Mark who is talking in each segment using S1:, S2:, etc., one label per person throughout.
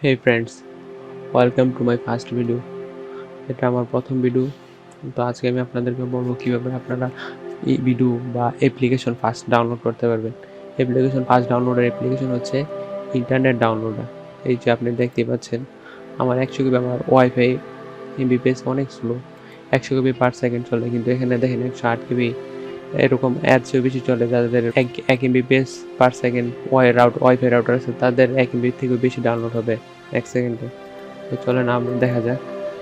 S1: Hey friends, welcome to my first video. এটা আমার প্রথম ভিডিও। তো আজকে আমি আপনাদেরকে বলবো কিভাবে আপনারা এই ভিডিও বা অ্যাপ্লিকেশন ফার্স্ট ডাউনলোড করতে পারবেন। অ্যাপ্লিকেশন ফার্স্ট ডাউনলোডের অ্যাপ্লিকেশন হচ্ছে ইন্টারনেট ডাউনলোডার। এই যে আপনি দেখতে পাচ্ছেন আমার 100 GB আমার ওয়াইফাই এমবিপিএস অনেক স্লো, 100 GB পার সেকেন্ড চলে, কিন্তু এখানে দেখেন 108 GB এরকম এর চেয়েও বেশি চলে। যাদের 1 MBPS per second wifi router আছে তাদের 1 MB থেকেও বেশি ডাউনলোড হবে 1 সেকেন্ডে। তো চলেন আমরা দেখা যাক।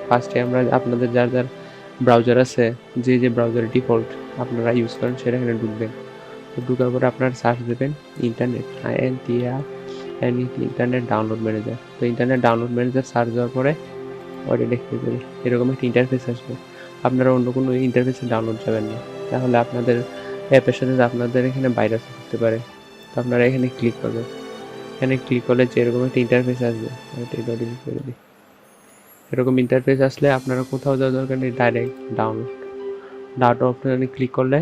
S1: ফার্স্টে আমরা আপনাদের যার ব্রাউজার আছে, যে ব্রাউজার ডিফল্ট আপনারা ইউজ করেন সেটা এখানে ঢুকবেন। তো ঢুকার পরে আপনারা সার্চ দেবেন ইন্টারনেট ইন্টারনেট ডাউনলোড ম্যানেজার। তো ইন্টারনেট ডাউনলোড ম্যানেজার সার্চ দেওয়ার পরে ওটা দেখতে পারি এরকম একটা ইন্টারফেস আসবে। আপনারা অন্য কোনো ইন্টারফেসে ডাউনলোড যাবেন না, তাহলে আপনাদের অ্যাপের সাথে আপনাদের এখানে ভাইরাস হতে পারে। তো আপনারা এখানে ক্লিক করবেন। এখানে ক্লিক করলে যে এরকম একটা ইন্টারফেস আসবে, এটা ডিলিট করে দিই। এরকম ইন্টারফেস আসলে আপনারা কোথাও যাওয়ার দরকার নেই, ডাইরেক্ট ডাউনলোড অপশনে ক্লিক করলে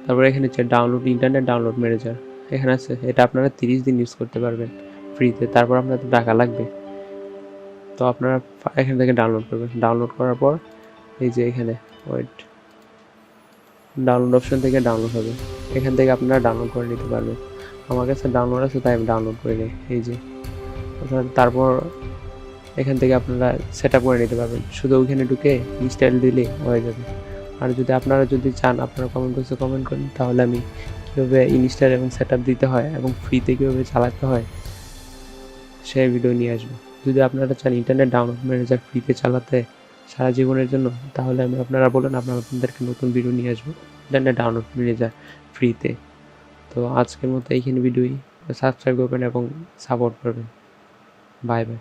S1: তারপরে এখানে হচ্ছে ডাউনলোড ইন্টারনেট ডাউনলোড ম্যানেজার এখানে আছে। এটা আপনারা 30 দিন ইউজ করতে পারবেন ফ্রিতে, তারপর আপনাদের টাকা লাগবে। তো আপনারা এখান থেকে ডাউনলোড করবেন। ডাউনলোড করার পর এই যে এখানে ডাউনলোড অপশন থেকে ডাউনলোড হবে, এখান থেকে আপনারা ডাউনলোড করে নিতে পারবেন। আমার কাছে ডাউনলোড আছে তাই আমি ডাউনলোড করে নিই। এই যে তারপর এখান থেকে আপনারা সেট আপ করে নিতে পারবেন, শুধু ওইখানে ঢুকে ইনস্টল দিলে হয়ে যাবে। আর আপনারা যদি চান আপনারা কমেন্ট বক্সে কমেন্ট করেন, তাহলে আমি কীভাবে ইনস্টল এবং সেট আপ দিতে হয় এবং ফ্রিতে কীভাবে চালাতে হয় সেই ভিডিও নিয়ে আসবো। যদি আপনারা চান ইন্টারনেট ডাউনলোড ম্যানেজার ফ্রিতে চালাতে সারা জীবনের জন্য, তাহলে আপনারা বলেন, আপনাদেরকে নতুন ভিডিও নিয়ে আসবো ইন্টারনেট ডাউনলোড ম্যানেজার ফ্রিতে। তো আজকের মতো এইখানে ভিডিওই। সাবস্ক্রাইব করবেন এবং সাপোর্ট করবেন। Bye bye.